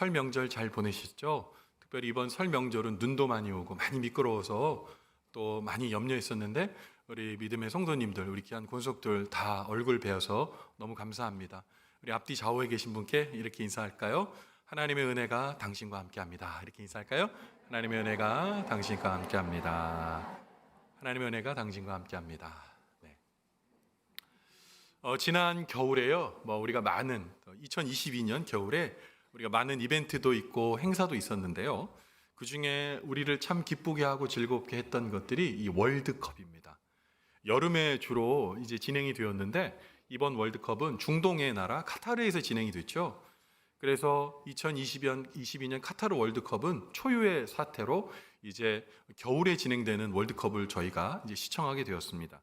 설 명절 잘 보내셨죠? 특별히 이번 설 명절은 눈도 많이 오고 많이 미끄러워서 또 많이 염려했었는데 우리 믿음의 성도님들, 우리 귀한 권속들 다 얼굴 뵈어서 너무 감사합니다. 우리 앞뒤 좌우에 계신 분께 이렇게 인사할까요? 하나님의 은혜가 당신과 함께합니다. 이렇게 인사할까요? 하나님의 은혜가 당신과 함께합니다. 하나님의 은혜가 당신과 함께합니다. 네. 지난 겨울에요. 우리가 많은 2022년 겨울에 우리가 많은 이벤트도 있고 행사도 있었는데요. 그 중에 우리를 참 기쁘게 하고 즐겁게 했던 것들이 이 월드컵입니다. 여름에 주로 이제 진행이 되었는데 이번 월드컵은 중동의 나라 카타르에서 진행이 됐죠. 그래서 2022년 카타르 월드컵은 초유의 사태로 이제 겨울에 진행되는 월드컵을 저희가 이제 시청하게 되었습니다.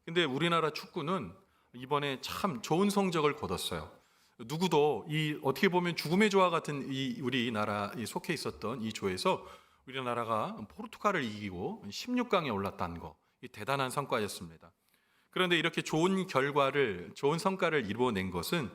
근데 우리나라 축구는 이번에 참 좋은 성적을 거뒀어요. 누구도 이 어떻게 보면 죽음의 조와 같은 이 우리나라에 속해 있었던 이 조에서 우리나라가 포르투갈을 이기고 16강에 올랐다는 거, 이 대단한 성과였습니다. 그런데 이렇게 좋은 성과를 이루어낸 것은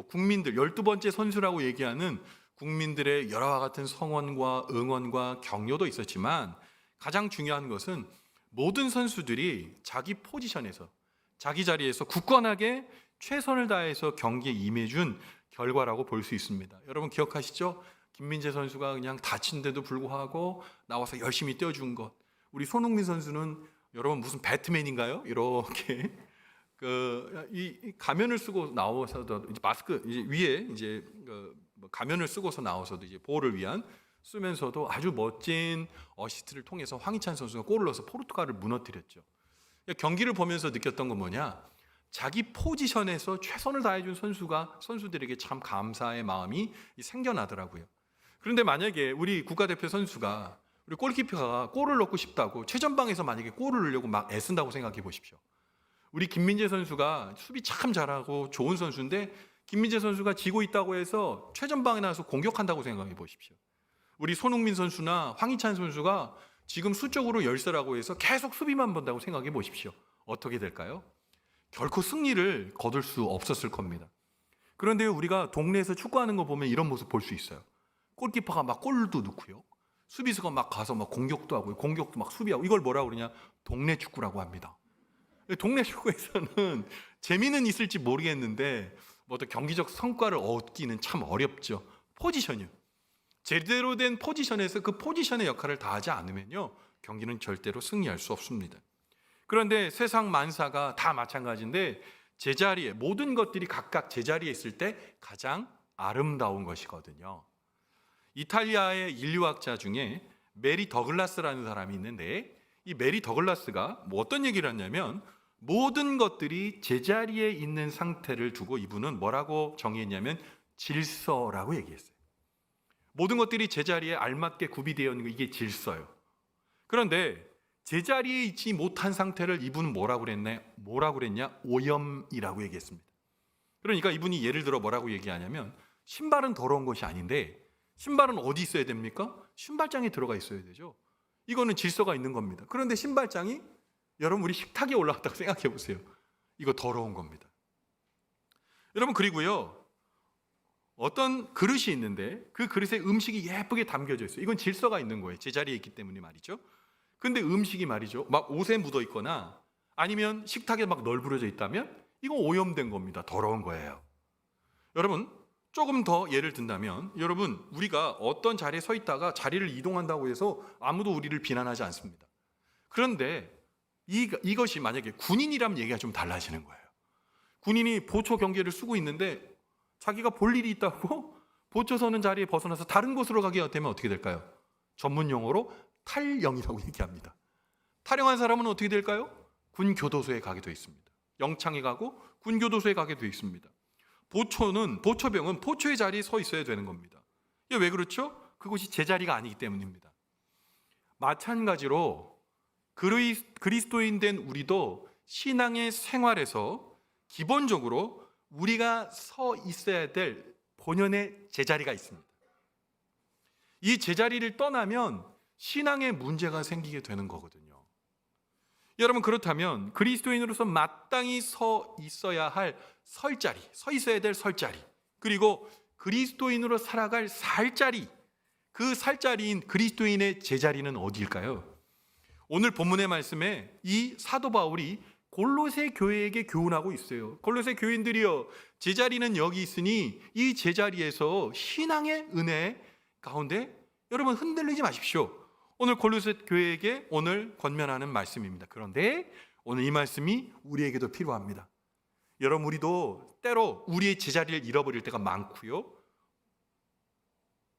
국민들 12번째 선수라고 얘기하는 국민들의 열화와 같은 성원과 응원과 격려도 있었지만 가장 중요한 것은 모든 선수들이 자기 포지션에서 자기 자리에서 굳건하게 최선을 다해서 경기에 임해준 결과라고 볼 수 있습니다. 여러분 기억하시죠? 김민재 선수가 그냥 다친데도 불구하고 나와서 열심히 뛰어준 것. 우리 손흥민 선수는 여러분 무슨 배트맨인가요? 이렇게 이 가면을 쓰고 나와서도 이제 마스크 이제 위에 이제 가면을 쓰고서 나와서도 이제 보호를 위한 쓰면서도 아주 멋진 어시스트를 통해서 황희찬 선수가 골을 넣어서 포르투갈을 무너뜨렸죠. 경기를 보면서 느꼈던 건 뭐냐? 자기 포지션에서 최선을 다해준 선수들에게 참 감사의 마음이 생겨나더라고요. 그런데 만약에 우리 국가대표 선수가 우리 골키퍼가 골을 넣고 싶다고 최전방에서 만약에 골을 넣으려고 막 애쓴다고 생각해 보십시오. 우리 김민재 선수가 수비 참 잘하고 좋은 선수인데 김민재 선수가 지고 있다고 해서 최전방에 나와서 공격한다고 생각해 보십시오. 우리 손흥민 선수나 황희찬 선수가 지금 수적으로 열세라고 해서 계속 수비만 본다고 생각해 보십시오. 어떻게 될까요? 결코 승리를 거둘 수 없었을 겁니다. 그런데 우리가 동네에서 축구하는 거 보면 이런 모습 볼 수 있어요. 골키퍼가 막 골도 넣고요. 수비수가 막 가서 막 공격도 하고 공격도 막 수비하고 이걸 뭐라고 그러냐? 동네 축구라고 합니다. 동네 축구에서는 재미는 있을지 모르겠는데 어떤 경기적 성과를 얻기는 참 어렵죠. 포지션이요. 제대로 된 포지션에서 그 포지션의 역할을 다하지 않으면요 경기는 절대로 승리할 수 없습니다. 그런데 세상 만사가 다 마찬가지인데 제자리에 모든 것들이 각각 제자리에 있을 때 가장 아름다운 것이거든요. 이탈리아의 인류학자 중에 메리 더글라스라는 사람이 있는데 이 메리 더글라스가 어떤 얘기를 하냐면 모든 것들이 제자리에 있는 상태를 두고 이분은 뭐라고 정의했냐면 질서라고 얘기했어요. 모든 것들이 제자리에 알맞게 구비되어 있는 거 이게 질서예요. 그런데 제자리에 있지 못한 상태를 이분은 뭐라고 그랬냐? 오염이라고 얘기했습니다. 그러니까 이분이 예를 들어 뭐라고 얘기하냐면 신발은 더러운 것이 아닌데 신발은 어디 있어야 됩니까? 신발장에 들어가 있어야 되죠. 이거는 질서가 있는 겁니다. 그런데 신발장이 여러분 우리 식탁에 올라갔다고 생각해 보세요. 이거 더러운 겁니다. 여러분 그리고요. 어떤 그릇이 있는데 그 그릇에 음식이 예쁘게 담겨져 있어요. 이건 질서가 있는 거예요. 제자리에 있기 때문에 말이죠. 근데 음식이 말이죠. 막 옷에 묻어 있거나 아니면 식탁에 막 널브러져 있다면 이건 오염된 겁니다. 더러운 거예요. 여러분 조금 더 예를 든다면 여러분 우리가 어떤 자리에 서 있다가 자리를 이동한다고 해서 아무도 우리를 비난하지 않습니다. 그런데 이것이 만약에 군인이라면 얘기가 좀 달라지는 거예요. 군인이 보초 경계를 쓰고 있는데 자기가 볼 일이 있다고 보초 서는 자리에 벗어나서 다른 곳으로 가게 되면 어떻게 될까요? 전문 용어로 탈영이라고 얘기합니다. 탈영한 사람은 어떻게 될까요? 군교도소에 가게 되어 있습니다. 영창에 가고 군교도소에 가게 되어 있습니다. 보초병은 보초의 자리에 서 있어야 되는 겁니다. 이게 왜 그렇죠? 그곳이 제자리가 아니기 때문입니다. 마찬가지로 그리스도인 된 우리도 신앙의 생활에서 기본적으로 우리가 서 있어야 될 본연의 제자리가 있습니다. 이 제자리를 떠나면 신앙에 문제가 생기게 되는 거거든요. 여러분 그렇다면 그리스도인으로서 마땅히 서 있어야 할 설자리, 서 있어야 될 설자리, 그리고 그리스도인으로 살아갈 살자리, 그 살자리인 그리스도인의 제자리는 어디일까요? 오늘 본문의 말씀에 이 사도 바울이 골로새 교회에게 교훈하고 있어요. 골로새 교인들이여, 제자리는 여기 있으니 이 제자리에서 신앙의 은혜 가운데 여러분 흔들리지 마십시오. 오늘 골로새 교회에게 오늘 권면하는 말씀입니다. 그런데 오늘 이 말씀이 우리에게도 필요합니다. 여러분, 우리도 때로 우리의 제자리를 잃어버릴 때가 많고요.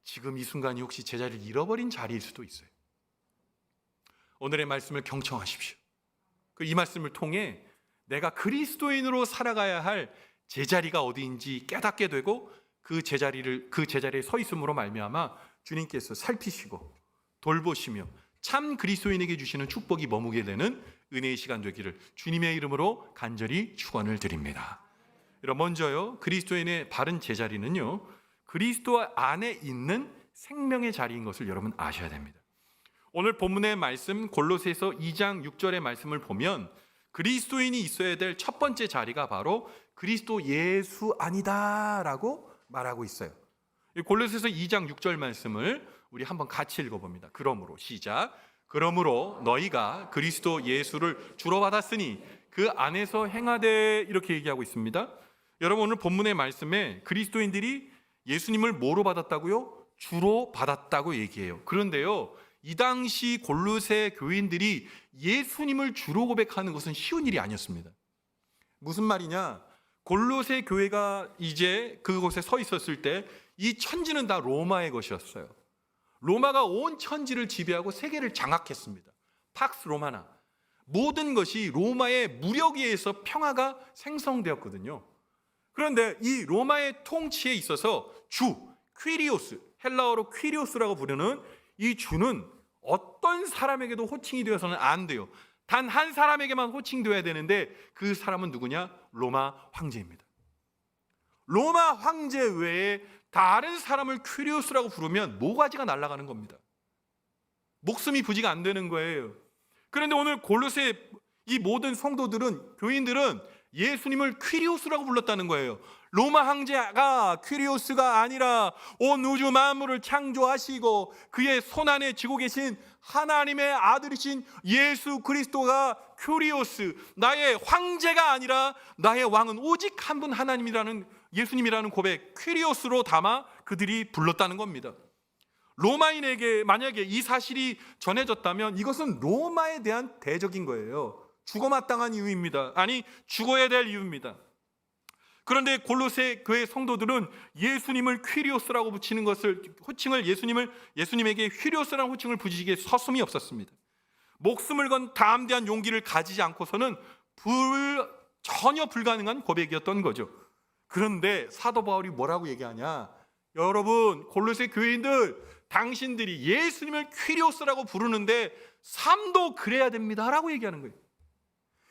지금 이 순간이 혹시 제자리를 잃어버린 자리일 수도 있어요. 오늘의 말씀을 경청하십시오. 이 말씀을 통해 내가 그리스도인으로 살아가야 할 제자리가 어디인지 깨닫게 되고 그 제자리에 서 있음으로 말미암아 주님께서 살피시고 돌보시며 참 그리스도인에게 주시는 축복이 머무게 되는 은혜의 시간 되기를 주님의 이름으로 간절히 축원을 드립니다. 여러분, 먼저요, 그리스도인의 바른 제자리는요, 그리스도 안에 있는 생명의 자리인 것을 여러분 아셔야 됩니다. 오늘 본문의 말씀 골로새서 2장 6절의 말씀을 보면 그리스도인이 있어야 될 첫 번째 자리가 바로 그리스도 예수 안이다라고 말하고 있어요. 골로새서 2장 6절 말씀을 우리 한번 같이 읽어봅니다. 그러므로 시작. 그러므로 너희가 그리스도 예수를 주로 받았으니 그 안에서 행하되, 이렇게 얘기하고 있습니다. 여러분, 오늘 본문의 말씀에 그리스도인들이 예수님을 뭐로 받았다고요? 주로 받았다고 얘기해요. 그런데요, 이 당시 골로새 교인들이 예수님을 주로 고백하는 것은 쉬운 일이 아니었습니다. 무슨 말이냐? 골로새 교회가 이제 그곳에 서 있었을 때 이 천지는 다 로마의 것이었어요. 로마가 온 천지를 지배하고 세계를 장악했습니다. 팍스 로마나. 모든 것이 로마의 무력에 의해서 평화가 생성되었거든요. 그런데 이 로마의 통치에 있어서 주, 퀴리오스, 헬라어로 퀴리오스라고 부르는 이 주는 어떤 사람에게도 호칭이 되어서는 안 돼요. 단 한 사람에게만 호칭되어야 되는데 그 사람은 누구냐? 로마 황제입니다. 로마 황제 외에 다른 사람을 퀴리오스라고 부르면 모가지가 날아가는 겁니다. 목숨이 부지가 안 되는 거예요. 그런데 오늘 골로새 이 모든 성도들은, 교인들은 예수님을 퀴리오스라고 불렀다는 거예요. 로마 황제가 퀴리오스가 아니라 온 우주 만물을 창조하시고 그의 손안에 쥐고 계신 하나님의 아들이신 예수 그리스도가 퀴리오스, 나의 황제가 아니라 나의 왕은 오직 한 분 하나님이라는, 예수님이라는 고백, 퀴리오스로 담아 그들이 불렀다는 겁니다. 로마인에게 만약에 이 사실이 전해졌다면 이것은 로마에 대한 대적인 거예요. 죽어 마땅한 이유입니다. 아니, 죽어야 될 이유입니다. 그런데 골로새 교회 성도들은 예수님을 퀴리오스라고 붙이는 것을, 호칭을 예수님에게 퀴리오스라는 호칭을 붙이기에 서슴이 없었습니다. 목숨을 건 담대한 용기를 가지지 않고서는 전혀 불가능한 고백이었던 거죠. 그런데 사도 바울이 뭐라고 얘기하냐? 여러분, 골로새 교인들, 당신들이 예수님을 퀴리오스라고 부르는데 삶도 그래야 됩니다 라고 얘기하는 거예요.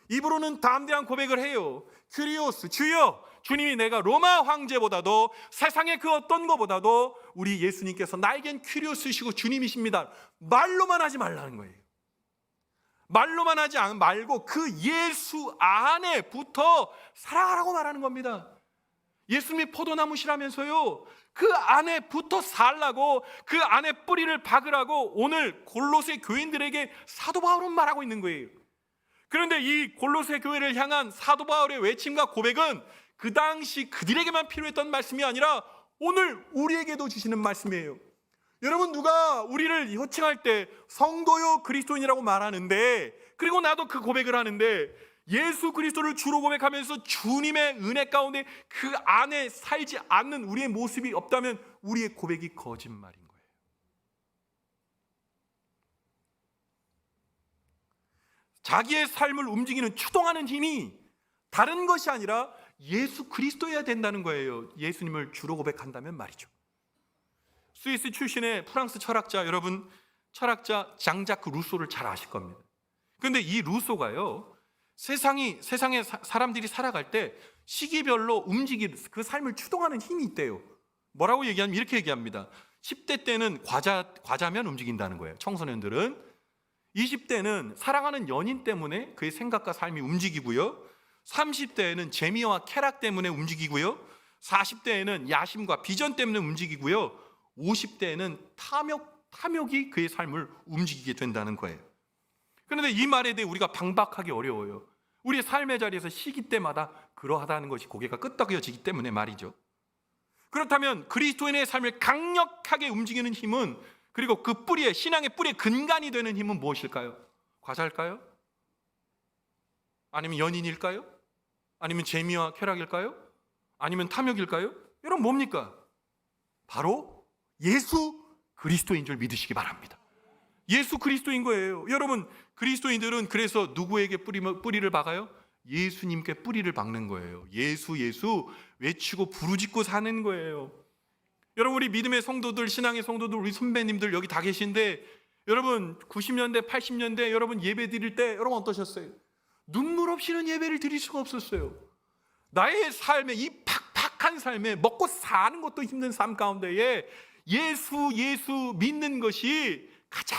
입으로는 담대한 고백을 해요. 퀴리오스, 주여, 주님이 내가 로마 황제보다도 세상의 그 어떤 것보다도 우리 예수님께서 나에겐 퀴리오스시고 주님이십니다. 말로만 하지 말라는 거예요. 말로만 하지 말고 그 예수 안에 붙어 살아가라고 말하는 겁니다. 예수님이 포도나무시라면서요, 그 안에 붙어 살라고, 그 안에 뿌리를 박으라고 오늘 골로새 교인들에게 사도 바울은 말하고 있는 거예요. 그런데 이 골로새 교회를 향한 사도 바울의 외침과 고백은 그 당시 그들에게만 필요했던 말씀이 아니라 오늘 우리에게도 주시는 말씀이에요. 여러분, 누가 우리를 호칭할 때 성도요 그리스도인이라고 말하는데, 그리고 나도 그 고백을 하는데 예수 그리스도를 주로 고백하면서 주님의 은혜 가운데 그 안에 살지 않는 우리의 모습이 없다면 우리의 고백이 거짓말인 거예요. 자기의 삶을 움직이는 추동하는 힘이 다른 것이 아니라 예수 그리스도여야 된다는 거예요. 예수님을 주로 고백한다면 말이죠. 스위스 출신의 프랑스 철학자, 여러분, 철학자 장자크 루소를 잘 아실 겁니다. 그런데 이 루소가요, 세상에 사람들이 살아갈 때 시기별로 움직이는 그 삶을 추동하는 힘이 있대요. 뭐라고 얘기하면 이렇게 얘기합니다. 10대 때는 과자면 움직인다는 거예요. 청소년들은. 20대는 사랑하는 연인 때문에 그의 생각과 삶이 움직이고요. 30대에는 재미와 쾌락 때문에 움직이고요. 40대에는 야심과 비전 때문에 움직이고요. 50대에는 탐욕이 그의 삶을 움직이게 된다는 거예요. 그런데 이 말에 대해 우리가 반박하기 어려워요. 우리의 삶의 자리에서 시기 때마다 그러하다는 것이 고개가 끄덕여지기 때문에 말이죠. 그렇다면 그리스도인의 삶을 강력하게 움직이는 힘은, 그리고 그 뿌리에, 신앙의 뿌리의 근간이 되는 힘은 무엇일까요? 과자일까요? 아니면 연인일까요? 아니면 재미와 쾌락일까요? 아니면 탐욕일까요? 여러분 뭡니까? 바로 예수 그리스도인 줄 믿으시기 바랍니다. 예수 그리스도인 거예요. 여러분, 그리스도인들은 그래서 누구에게 뿌리를 박아요? 예수님께 뿌리를 박는 거예요. 예수 예수 외치고 부르짖고 사는 거예요. 여러분, 우리 믿음의 성도들, 신앙의 성도들, 우리 선배님들 여기 다 계신데, 여러분 90년대 80년대 여러분 예배 드릴 때 여러분 어떠셨어요? 눈물 없이는 예배를 드릴 수가 없었어요. 나의 삶에, 이 팍팍한 삶에, 먹고 사는 것도 힘든 삶 가운데에 예수 믿는 것이 가장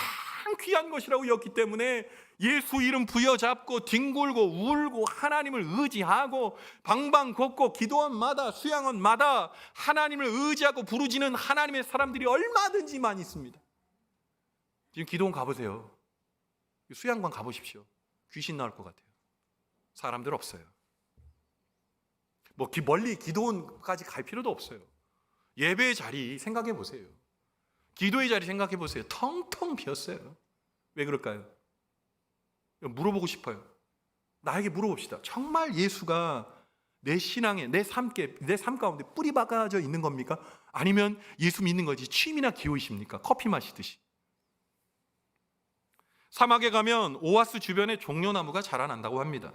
귀한 것이라고 여겼기 때문에 예수 이름 부여잡고 뒹굴고 울고 하나님을 의지하고 방방 걷고 기도원마다 수양원마다 하나님을 의지하고 부르짖는 하나님의 사람들이 얼마든지 많이 있습니다. 지금 기도원 가보세요. 수양관 가보십시오. 귀신 나올 것 같아요. 사람들 없어요. 뭐 멀리 기도원까지 갈 필요도 없어요. 예배의 자리 생각해 보세요. 기도의 자리 생각해 보세요. 텅텅 비었어요. 왜 그럴까요? 물어보고 싶어요. 나에게 물어봅시다. 정말 예수가 내 신앙에, 내 삶 가운데 뿌리 박아져 있는 겁니까? 아니면 예수 믿는 거지 취미나 기호이십니까? 커피 마시듯이. 사막에 가면 오아스 주변에 종려나무가 자라난다고 합니다.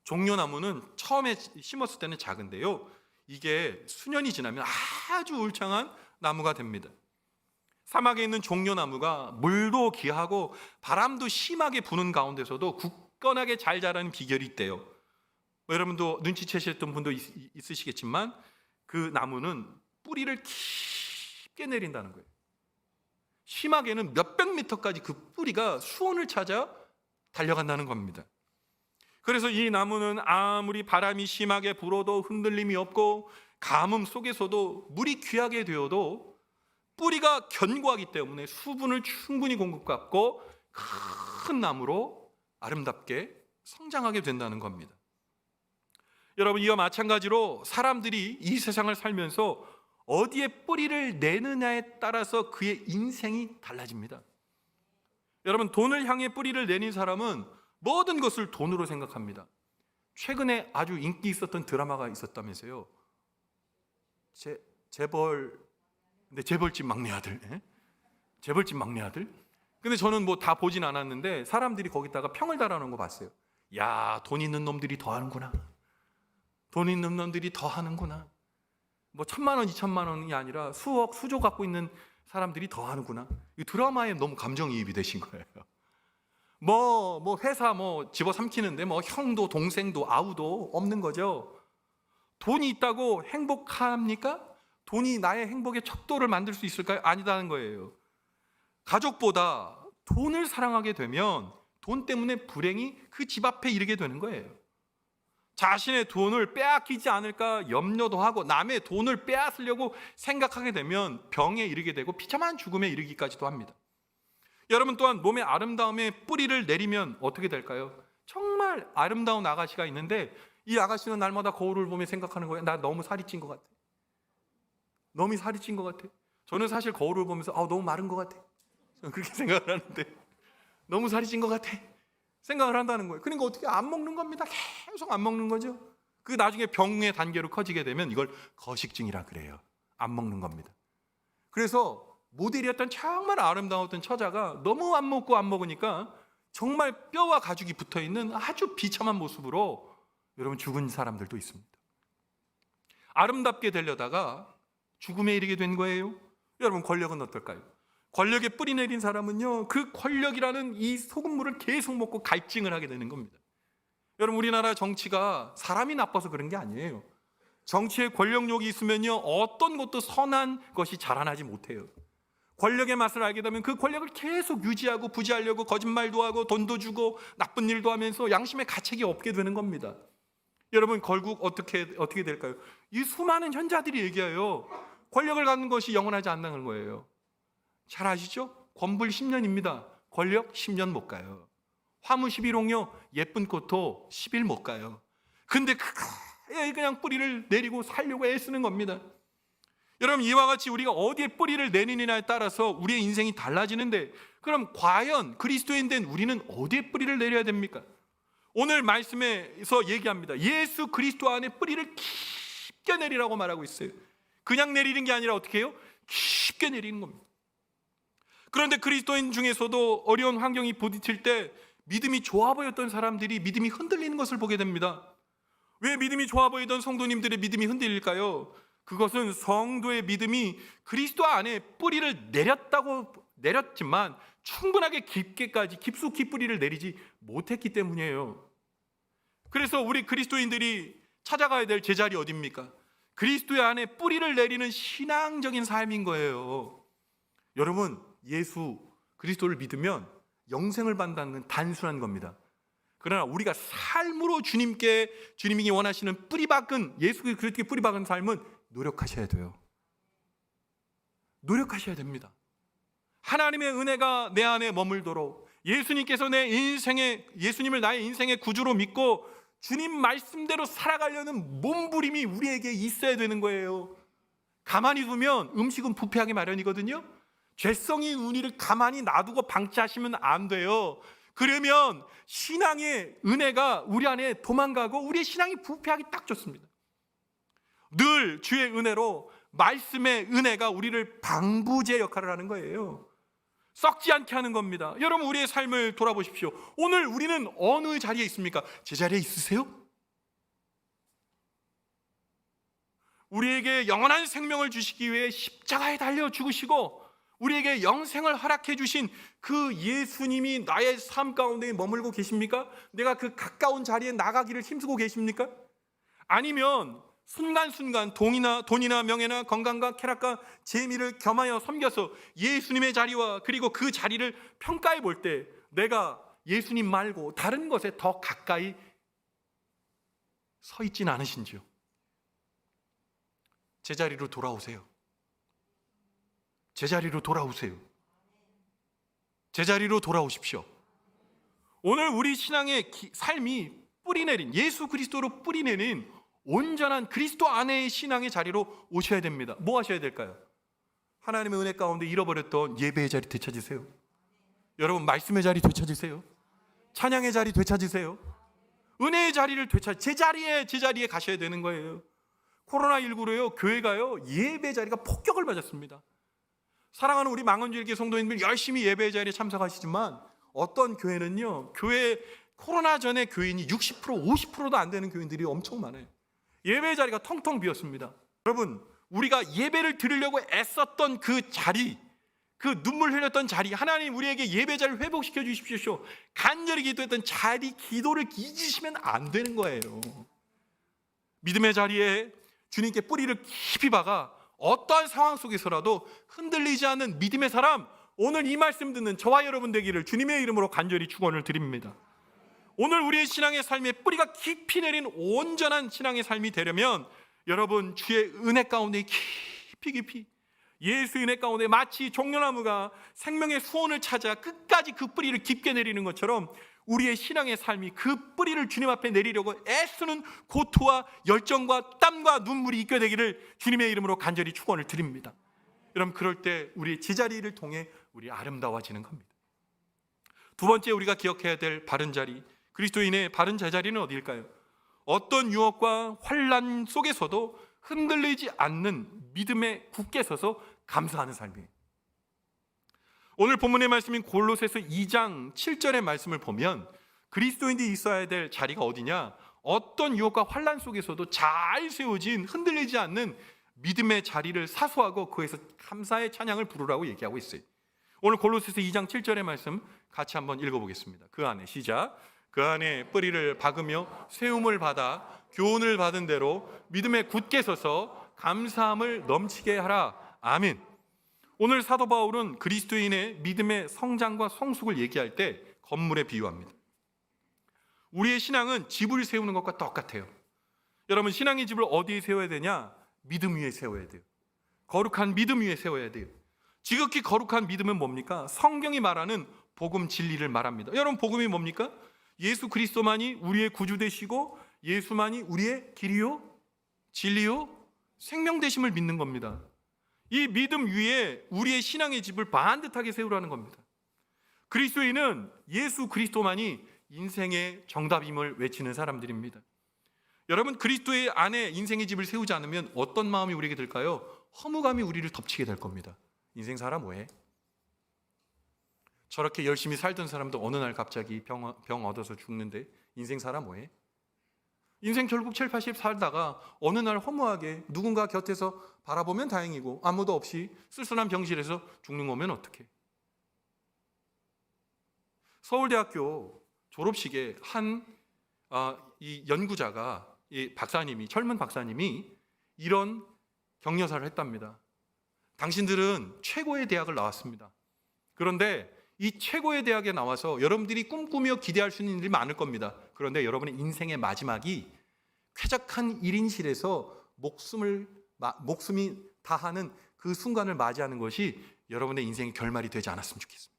종려나무는 처음에 심었을 때는 작은데요, 이게 수년이 지나면 아주 울창한 나무가 됩니다. 사막에 있는 종려나무가 물도 귀하고 바람도 심하게 부는 가운데서도 굳건하게 잘 자라는 비결이 있대요. 여러분도 눈치채셨던 분도 있으시겠지만 그 나무는 뿌리를 깊게 내린다는 거예요. 심하게는 몇백 미터까지 그 뿌리가 수온을 찾아 달려간다는 겁니다. 그래서 이 나무는 아무리 바람이 심하게 불어도 흔들림이 없고 가뭄 속에서도 물이 귀하게 되어도 뿌리가 견고하기 때문에 수분을 충분히 공급받고 큰 나무로 아름답게 성장하게 된다는 겁니다. 여러분, 이와 마찬가지로 사람들이 이 세상을 살면서 어디에 뿌리를 내느냐에 따라서 그의 인생이 달라집니다. 여러분, 돈을 향해 뿌리를 내린 사람은 모든 것을 돈으로 생각합니다. 최근에 아주 인기 있었던 드라마가 있었다면서요. 재벌집 막내 아들. 재벌집 막내 아들. 근데 저는 뭐 다 보진 않았는데 사람들이 거기다가 평을 달아놓은 거 봤어요. 야, 돈 있는 놈들이 더 하는구나. 돈 있는 놈들이 더 하는구나. 뭐 1,000만 원, 2,000만 원이 아니라 수억, 수조 갖고 있는 사람들이 더 하는구나. 이 드라마에 너무 감정이입이 되신 거예요. 뭐 회사 집어삼키는데 형도 동생도 아우도 없는 거죠. 돈이 있다고 행복합니까? 돈이 나의 행복의 척도를 만들 수 있을까요? 아니다는 거예요. 가족보다 돈을 사랑하게 되면 돈 때문에 불행이 그 집 앞에 이르게 되는 거예요. 자신의 돈을 빼앗기지 않을까 염려도 하고 남의 돈을 빼앗으려고 생각하게 되면 병에 이르게 되고 비참한 죽음에 이르기까지도 합니다. 여러분 또한 몸의 아름다움에 뿌리를 내리면 어떻게 될까요? 정말 아름다운 아가씨가 있는데 이 아가씨는 날마다 거울을 보며 생각하는 거예요. 나 너무 살이 찐 것 같아. 너무 살이 찐 것 같아. 저는 사실 거울을 보면서 너무 마른 것 같아. 저는 그렇게 생각을 하는데 너무 살이 찐 것 같아 생각을 한다는 거예요. 그러니까 어떻게 안 먹는 겁니다. 계속 안 먹는 거죠. 그 나중에 병의 단계로 커지게 되면 이걸 거식증이라 그래요. 안 먹는 겁니다. 그래서 모델이었던 정말 아름다웠던 처자가 너무 안 먹으니까 정말 뼈와 가죽이 붙어있는 아주 비참한 모습으로 여러분 죽은 사람들도 있습니다. 아름답게 되려다가 죽음에 이르게 된 거예요. 여러분, 권력은 어떨까요? 권력에 뿌리 내린 사람은요, 그 권력이라는 이 소금물을 계속 먹고 갈증을 하게 되는 겁니다. 여러분, 우리나라 정치가 사람이 나빠서 그런 게 아니에요. 정치에 권력욕이 있으면요, 어떤 것도 선한 것이 자라나지 못해요. 권력의 맛을 알게 되면 그 권력을 계속 유지하고 부지하려고 거짓말도 하고 돈도 주고 나쁜 일도 하면서 양심의 가책이 없게 되는 겁니다. 여러분 결국 어떻게 될까요? 이 수많은 현자들이 얘기해요. 권력을 갖는 것이 영원하지 않는 거예요. 잘 아시죠? 권불 10년입니다. 권력 10년 못 가요. 화무 11홍요. 예쁜 꽃도 10일 못 가요. 근데 그냥 뿌리를 내리고 살려고 애쓰는 겁니다. 여러분, 이와 같이 우리가 어디에 뿌리를 내리느냐에 따라서 우리의 인생이 달라지는데, 그럼 과연 그리스도인 된 우리는 어디에 뿌리를 내려야 됩니까? 오늘 말씀에서 얘기합니다. 예수 그리스도 안에 뿌리를 깊게 내리라고 말하고 있어요. 그냥 내리는 게 아니라 어떻게 해요? 깊게 내리는 겁니다. 그런데 그리스도인 중에서도 어려운 환경이 부딪힐 때 믿음이 좋아 보였던 사람들이 믿음이 흔들리는 것을 보게 됩니다. 왜 믿음이 좋아 보이던 성도님들의 믿음이 흔들릴까요? 그것은 성도의 믿음이 그리스도 안에 뿌리를 내렸지만 충분하게 깊숙이 뿌리를 내리지 못했기 때문이에요. 그래서 우리 그리스도인들이 찾아가야 될 제자리 어디입니까? 그리스도의 안에 뿌리를 내리는 신앙적인 삶인 거예요. 여러분, 예수 그리스도를 믿으면 영생을 받는다는 건 단순한 겁니다. 그러나 우리가 삶으로 주님이 원하시는 뿌리박은 예수 그리스도께 뿌리박은 삶은 노력하셔야 돼요. 노력하셔야 됩니다. 하나님의 은혜가 내 안에 머물도록 예수님께서 예수님을 나의 인생의 구주로 믿고 주님 말씀대로 살아가려는 몸부림이 우리에게 있어야 되는 거예요. 가만히 두면 음식은 부패하기 마련이거든요. 죄성인 우리를 가만히 놔두고 방치하시면 안 돼요. 그러면 신앙의 은혜가 우리 안에 도망가고 우리의 신앙이 부패하기 딱 좋습니다. 늘 주의 은혜로 말씀의 은혜가 우리를 방부제 역할을 하는 거예요. 썩지 않게 하는 겁니다. 여러분, 우리의 삶을 돌아보십시오. 오늘 우리는 어느 자리에 있습니까? 제자리에 있으세요? 우리에게 영원한 생명을 주시기 위해 십자가에 달려 죽으시고 우리에게 영생을 허락해 주신 그 예수님이 나의 삶 가운데 머물고 계십니까? 내가 그 가까운 자리에 나가기를 힘쓰고 계십니까? 아니면 순간순간 돈이나 명예나 건강과 쾌락과 재미를 겸하여 섬겨서 예수님의 자리와 그리고 그 자리를 평가해 볼 때 내가 예수님 말고 다른 것에 더 가까이 서 있진 않으신지요? 제자리로 돌아오세요. 제자리로 돌아오세요. 제자리로 돌아오십시오. 오늘 우리 신앙의 삶이 뿌리내린 예수 그리스도로 뿌리내린 온전한 그리스도 안의 신앙의 자리로 오셔야 됩니다. 뭐 하셔야 될까요? 하나님의 은혜 가운데 잃어버렸던 예배의 자리 되찾으세요. 여러분, 말씀의 자리 되찾으세요. 찬양의 자리 되찾으세요. 은혜의 자리를 제자리에 가셔야 되는 거예요. 코로나19로요 교회가요 예배 자리가 폭격을 맞았습니다. 사랑하는 우리 망원주일교 성도님들 열심히 예배 자리에 참석하시지만 어떤 교회는요 교회 코로나 전에 교인이 60% 50%도 안 되는 교인들이 엄청 많아요. 예배 자리가 텅텅 비었습니다. 여러분, 우리가 예배를 드리려고 애썼던 그 자리, 그 눈물 흘렸던 자리, 하나님 우리에게 예배 자리를 회복시켜 주십시오. 간절히 기도했던 자리, 기도를 잊으시면 안 되는 거예요. 믿음의 자리에 주님께 뿌리를 깊이 박아 어떠한 상황 속에서라도 흔들리지 않는 믿음의 사람, 오늘 이 말씀 듣는 저와 여러분 되기를 주님의 이름으로 간절히 축원을 드립니다. 오늘 우리의 신앙의 삶에 뿌리가 깊이 내린 온전한 신앙의 삶이 되려면 여러분 주의 은혜 가운데 깊이 예수의 은혜 가운데 마치 종려나무가 생명의 수온을 찾아 끝까지 그 뿌리를 깊게 내리는 것처럼 우리의 신앙의 삶이 그 뿌리를 주님 앞에 내리려고 애쓰는 고투와 열정과 땀과 눈물이 있게 되기를 주님의 이름으로 간절히 축원을 드립니다. 여러분, 그럴 때 우리의 제자리를 통해 우리 아름다워지는 겁니다. 두 번째 우리가 기억해야 될 바른 자리, 그리스도인의 바른 제자리는 어디일까요? 어떤 유혹과 환난 속에서도 흔들리지 않는 믿음에 굳게 서서 감사하는 삶이에요. 오늘 본문의 말씀인 골로새서 2장 7절의 말씀을 보면 그리스도인들이 있어야 될 자리가 어디냐? 어떤 유혹과 환난 속에서도 잘 세워진 흔들리지 않는 믿음의 자리를 사수하고 그에서 감사의 찬양을 부르라고 얘기하고 있어요. 오늘 골로새서 2장 7절의 말씀 같이 한번 읽어보겠습니다. 그 안에 시작. 그 안에 뿌리를 박으며 세움을 받아 교훈을 받은 대로 믿음에 굳게 서서 감사함을 넘치게 하라. 아멘. 오늘 사도 바울은 그리스도인의 믿음의 성장과 성숙을 얘기할 때 건물에 비유합니다. 우리의 신앙은 집을 세우는 것과 똑같아요. 여러분, 신앙의 집을 어디에 세워야 되냐? 믿음 위에 세워야 돼요. 거룩한 믿음 위에 세워야 돼요. 지극히 거룩한 믿음은 뭡니까? 성경이 말하는 복음 진리를 말합니다. 여러분, 복음이 뭡니까? 예수 그리스도만이 우리의 구주 되시고 예수만이 우리의 길이요 진리요 생명 되심을 믿는 겁니다. 이 믿음 위에 우리의 신앙의 집을 반듯하게 세우라는 겁니다. 그리스도인은 예수 그리스도만이 인생의 정답임을 외치는 사람들입니다. 여러분, 그리스도의 안에 인생의 집을 세우지 않으면 어떤 마음이 우리에게 들까요? 허무감이 우리를 덮치게 될 겁니다. 인생 살아 뭐해? 저렇게 열심히 살던 사람도 어느 날 갑자기 병 얻어서 죽는데 인생 살아 뭐해? 인생 결국 7, 80 살다가 어느 날 허무하게 누군가 곁에서 바라보면 다행이고 아무도 없이 쓸쓸한 병실에서 죽는 거면 어떡해? 서울대학교 졸업식에 이 연구자가, 이 박사님이, 젊은 박사님이 이런 격려사를 했답니다. 당신들은 최고의 대학을 나왔습니다. 그런데 이 최고의 대학에 나와서 여러분들이 꿈꾸며 기대할 수 있는 일이 많을 겁니다. 그런데 여러분의 인생의 마지막이 쾌적한 1인실에서 목숨이 다하는 그 순간을 맞이하는 것이 여러분의 인생의 결말이 되지 않았으면 좋겠습니다.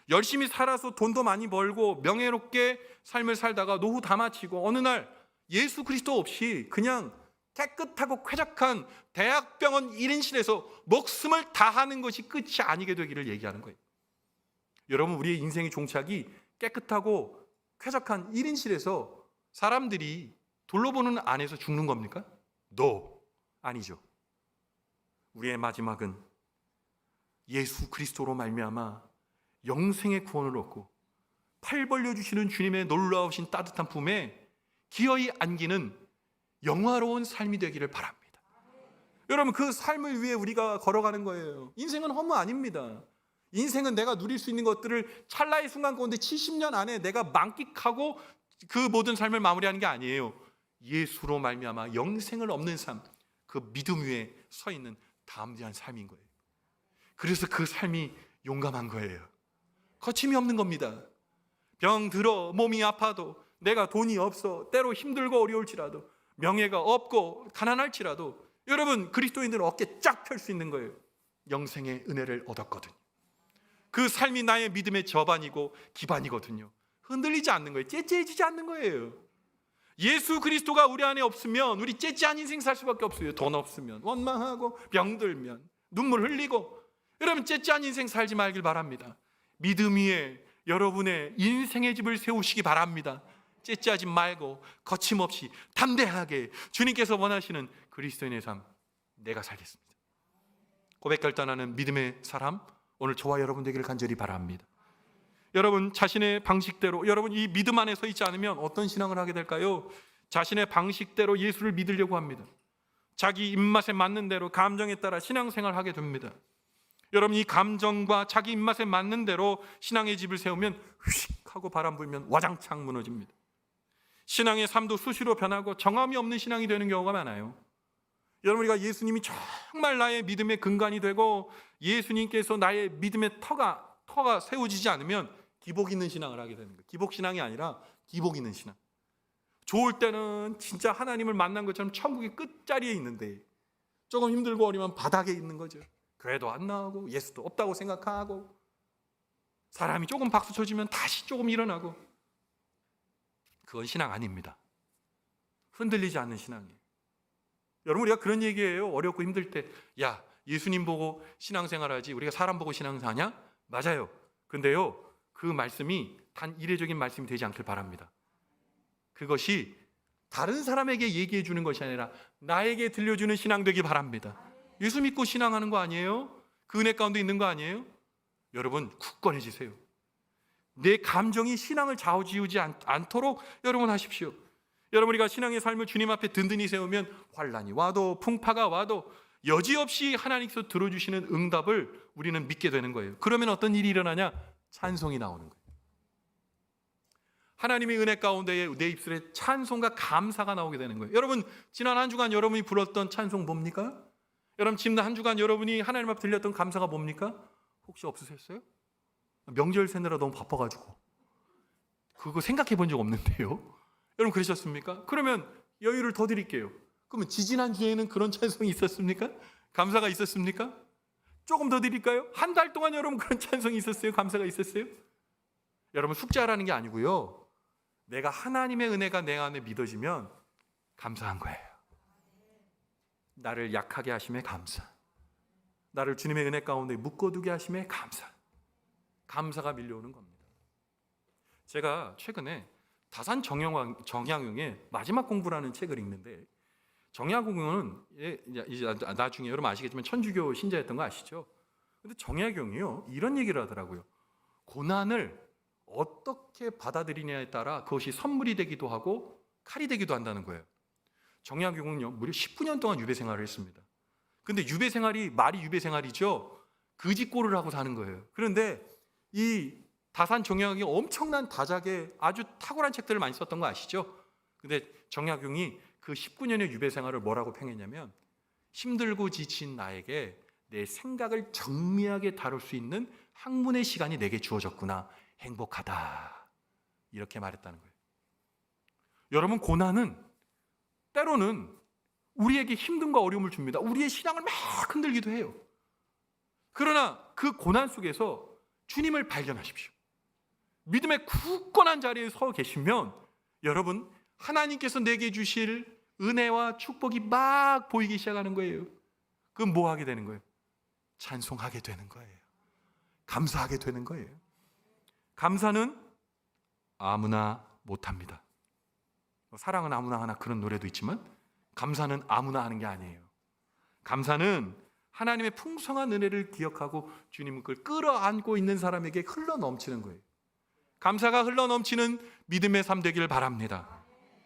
열심히 살아서 돈도 많이 벌고 명예롭게 삶을 살다가 노후 다 마치고 어느 날 예수 그리스도 없이 그냥 깨끗하고 쾌적한 대학병원 1인실에서 목숨을 다하는 것이 끝이 아니게 되기를 얘기하는 거예요. 여러분, 우리의 인생의 종착이 깨끗하고 쾌적한 1인실에서 사람들이 둘러보는 안에서 죽는 겁니까? No, 아니죠. 우리의 마지막은 예수 그리스도로 말미암아 영생의 구원을 얻고 팔 벌려주시는 주님의 놀라우신 따뜻한 품에 기어이 안기는 영화로운 삶이 되기를 바랍니다. 여러분, 그 삶을 위해 우리가 걸어가는 거예요. 인생은 허무 아닙니다. 인생은 내가 누릴 수 있는 것들을 찰나의 순간 가운데 70년 안에 내가 만끽하고 그 모든 삶을 마무리하는 게 아니에요. 예수로 말미암아 영생을 얻는 삶, 그 믿음 위에 서 있는 담대한 삶인 거예요. 그래서 그 삶이 용감한 거예요. 거침이 없는 겁니다. 병 들어 몸이 아파도, 내가 돈이 없어 때로 힘들고 어려울지라도, 명예가 없고 가난할지라도 여러분, 그리스도인들은 어깨 쫙 펼 수 있는 거예요. 영생의 은혜를 얻었거든요. 그 삶이 나의 믿음의 저반이고 기반이거든요. 흔들리지 않는 거예요. 째째해지지 않는 거예요. 예수 그리스도가 우리 안에 없으면 우리 째째한 인생 살 수밖에 없어요. 돈 없으면, 원망하고 병들면 눈물 흘리고. 여러분, 째째한 인생 살지 말길 바랍니다. 믿음 위에 여러분의 인생의 집을 세우시기 바랍니다. 째째하지 말고 거침없이 담대하게 주님께서 원하시는 그리스도인의 삶, 내가 살겠습니다. 고백 결단하는 믿음의 사람, 오늘 저와 여러분 되기를 간절히 바랍니다. 여러분, 자신의 방식대로, 여러분 이 믿음 안에 서 있지 않으면 어떤 신앙을 하게 될까요? 자신의 방식대로 예수를 믿으려고 합니다. 자기 입맛에 맞는 대로 감정에 따라 신앙생활을 하게 됩니다. 여러분, 이 감정과 자기 입맛에 맞는 대로 신앙의 집을 세우면 휙 하고 바람 불면 와장창 무너집니다. 신앙의 삶도 수시로 변하고 정함이 없는 신앙이 되는 경우가 많아요. 여러분, 우리가 예수님이 정말 나의 믿음의 근간이 되고 예수님께서 나의 믿음의 터가 세워지지 않으면 기복 있는 신앙을 하게 되는 거예요. 기복 신앙이 아니라 기복 있는 신앙. 좋을 때는 진짜 하나님을 만난 것처럼 천국의 끝자리에 있는데 조금 힘들고 어려우면 바닥에 있는 거죠. 교회도 안 나오고 예수도 없다고 생각하고 사람이 조금 박수 쳐주면 다시 조금 일어나고. 그건 신앙 아닙니다. 흔들리지 않는 신앙이에요. 여러분, 우리가 그런 얘기예요. 어렵고 힘들 때, 야, 예수님 보고 신앙생활하지 우리가 사람 보고 신앙사하냐? 맞아요. 근데요, 그 말씀이 단 이례적인 말씀이 되지 않길 바랍니다. 그것이 다른 사람에게 얘기해 주는 것이 아니라 나에게 들려주는 신앙 되기 바랍니다. 예수 믿고 신앙하는 거 아니에요? 그 은혜 가운데 있는 거 아니에요? 여러분, 굳건해지세요. 내 감정이 신앙을 좌우지우지 않도록 여러분 하십시오. 여러분, 우리가 신앙의 삶을 주님 앞에 든든히 세우면 환난이 와도 풍파가 와도 여지없이 하나님께서 들어주시는 응답을 우리는 믿게 되는 거예요. 그러면 어떤 일이 일어나냐? 찬송이 나오는 거예요. 하나님의 은혜 가운데에 내 입술에 찬송과 감사가 나오게 되는 거예요. 여러분, 지난 한 주간 여러분이 불렀던 찬송 뭡니까? 여러분, 지난 한 주간 여러분이 하나님 앞에 들렸던 감사가 뭡니까? 혹시 없으셨어요? 명절 새느라 너무 바빠가지고 그거 생각해 본 적 없는데요. 여러분 그러셨습니까? 그러면 여유를 더 드릴게요. 그러면 지지난주에는 그런 찬송이 있었습니까? 감사가 있었습니까? 조금 더 드릴까요? 한 달 동안 여러분 그런 찬송이 있었어요? 감사가 있었어요? 여러분 숙제하라는 게 아니고요, 내가 하나님의 은혜가 내 안에 믿어지면 감사한 거예요. 나를 약하게 하심에 감사, 나를 주님의 은혜 가운데 묶어두게 하심에 감사, 감사가 밀려오는 겁니다. 제가 최근에 다산 정약용의 마지막 공부라는 책을 읽는데, 정약용은 이제 나중에 여러분 아시겠지만 천주교 신자였던 거 아시죠? 근데 정약용이요 이런 얘기를 하더라고요. 고난을 어떻게 받아들이냐에 따라 그것이 선물이 되기도 하고 칼이 되기도 한다는 거예요. 정약용은요 무려 19년 동안 유배 생활을 했습니다. 근데 유배 생활이 말이 유배 생활이죠. 거지꼴을 하고 사는 거예요. 그런데 이 다산 정약용이 엄청난 다작에 아주 탁월한 책들을 많이 썼던 거 아시죠? 근데 정약용이 그 19년의 유배 생활을 뭐라고 평했냐면, 힘들고 지친 나에게 내 생각을 정밀하게 다룰 수 있는 학문의 시간이 내게 주어졌구나, 행복하다, 이렇게 말했다는 거예요. 여러분 고난은 때로는 우리에게 힘듦과 어려움을 줍니다. 우리의 신앙을 막 흔들기도 해요. 그러나 그 고난 속에서 주님을 발견하십시오. 믿음의 굳건한 자리에 서 계시면 여러분 하나님께서 내게 주실 은혜와 축복이 막 보이기 시작하는 거예요. 그럼 뭐 하게 되는 거예요? 찬송하게 되는 거예요. 감사하게 되는 거예요. 감사는 아무나 못합니다. 사랑은 아무나 하나, 그런 노래도 있지만 감사는 아무나 하는 게 아니에요. 감사는 하나님의 풍성한 은혜를 기억하고 주님을 끌어안고 있는 사람에게 흘러넘치는 거예요. 감사가 흘러넘치는 믿음의 삶 되기를 바랍니다.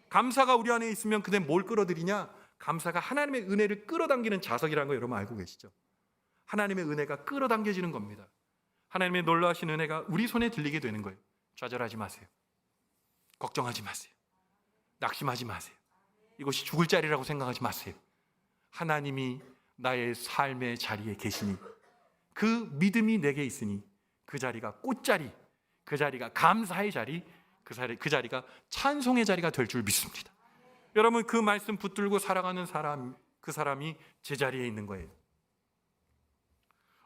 감사가 우리 안에 있으면 그때 뭘 끌어들이냐? 감사가 하나님의 은혜를 끌어당기는 자석이라는 거 여러분 알고 계시죠? 하나님의 은혜가 끌어당겨지는 겁니다. 하나님의 놀라우신 은혜가 우리 손에 들리게 되는 거예요. 좌절하지 마세요. 걱정하지 마세요. 낙심하지 마세요. 이것이 죽을 자리라고 생각하지 마세요. 하나님이 나의 삶의 자리에 계시니, 그 믿음이 내게 있으니 그 자리가 꽃자리, 그 자리가 감사의 자리, 그 자리가 찬송의 자리가 될 줄 믿습니다. 여러분 그 말씀 붙들고 살아가는 사람, 그 사람이 제자리에 있는 거예요.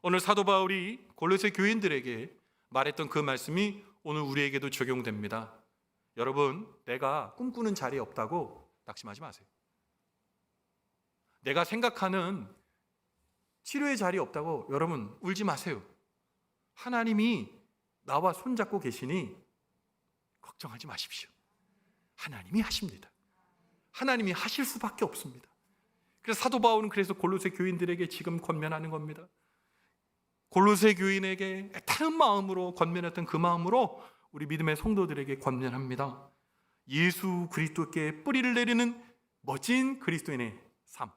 오늘 사도 바울이 골로새 교인들에게 말했던 그 말씀이 오늘 우리에게도 적용됩니다. 여러분 내가 꿈꾸는 자리에 없다고 낙심하지 마세요. 내가 생각하는 치료의 자리에 없다고 여러분 울지 마세요. 하나님이 나와 손잡고 계시니 걱정하지 마십시오. 하나님이 하십니다. 하나님이 하실 수밖에 없습니다. 그래서 사도 바울은 그래서 골로새 교인들에게 지금 권면하는 겁니다. 골로새 교인에게 애타는 마음으로 권면했던 그 마음으로 우리 믿음의 성도들에게 권면합니다. 예수 그리스도께 뿌리를 내리는 멋진 그리스도인의 삶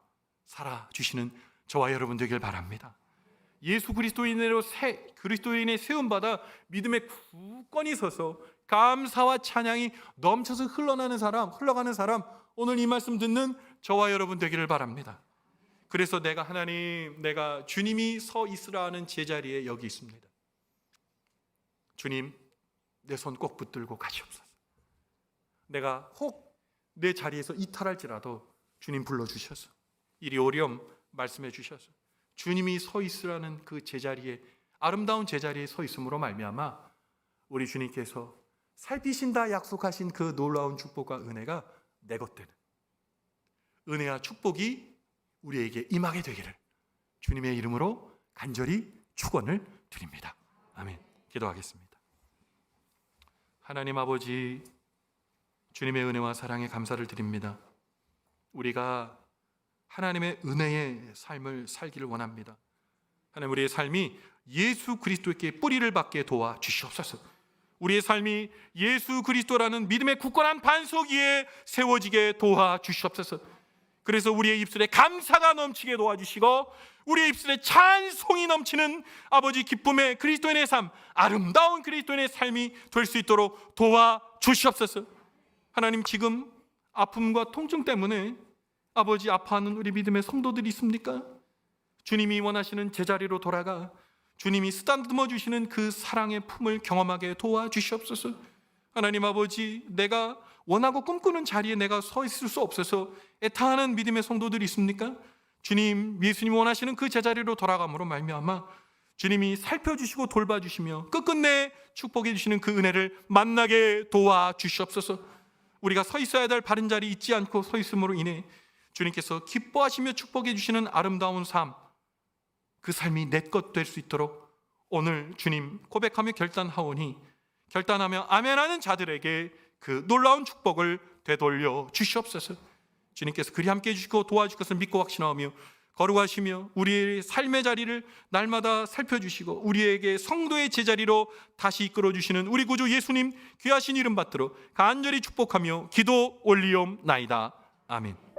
살아주시는 저와 여러분 되길 바랍니다. 예수 그리스도인의 세움받아 믿음에 굳건히 서서 감사와 찬양이 넘쳐서 흘러가는 사람, 오늘 이 말씀 듣는 저와 여러분 되기를 바랍니다. 그래서 내가 주님이 서 있으라 하는 제자리에 여기 있습니다. 주님, 내 손 꼭 붙들고 가시옵소서. 내가 혹 내 자리에서 이탈할지라도 주님 불러주셔서 이리 오렴 말씀해 주셔서 주님이 서 있으라는 그 제자리에, 아름다운 제자리에 서 있음으로 말미암아 우리 주님께서 살피신다 약속하신 그 놀라운 축복과 은혜가 내 것 되는 은혜와 축복이 우리에게 임하게 되기를 주님의 이름으로 간절히 축원을 드립니다. 아멘. 기도하겠습니다. 하나님 아버지, 주님의 은혜와 사랑에 감사를 드립니다. 우리가 하나님의 은혜의 삶을 살기를 원합니다. 하나님, 우리의 삶이 예수 그리스도께 뿌리를 받게 도와 주시옵소서. 우리의 삶이 예수 그리스도라는 믿음의 굳건한 반석 위에 세워지게 도와 주시옵소서. 그래서 우리의 입술에 감사가 넘치게 도와주시고 우리의 입술에 찬송이 넘치는 아버지 기쁨의 그리스도인의 삶, 아름다운 그리스도인의 삶이 될 수 있도록 도와주시옵소서. 하나님, 지금 아픔과 통증 때문에 아버지 아파하는 우리 믿음의 성도들이 있습니까? 주님이 원하시는 제자리로 돌아가 주님이 쓰다듬어 주시는 그 사랑의 품을 경험하게 도와주시옵소서. 하나님 아버지, 내가 원하고 꿈꾸는 자리에 내가 서 있을 수 없어서 애타하는 믿음의 성도들이 있습니까? 주님, 예수님 원하시는 그 제자리로 돌아감으로 말미암아 주님이 살펴주시고 돌봐주시며 끝끝내 축복해 주시는 그 은혜를 만나게 도와주시옵소서. 우리가 서 있어야 될 바른 자리 잊지 않고 서 있음으로 인해 주님께서 기뻐하시며 축복해 주시는 아름다운 삶, 그 삶이 내 것 될 수 있도록 오늘 주님 고백하며 결단하오니 결단하며 아멘하는 자들에게 그 놀라운 축복을 되돌려 주시옵소서. 주님께서 그리 함께 해주시고 도와줄 것을 믿고 확신하며 거룩하시며 우리의 삶의 자리를 날마다 살펴주시고 우리에게 성도의 제자리로 다시 이끌어주시는 우리 구주 예수님 귀하신 이름 받들어 간절히 축복하며 기도 올리옵나이다. 아멘.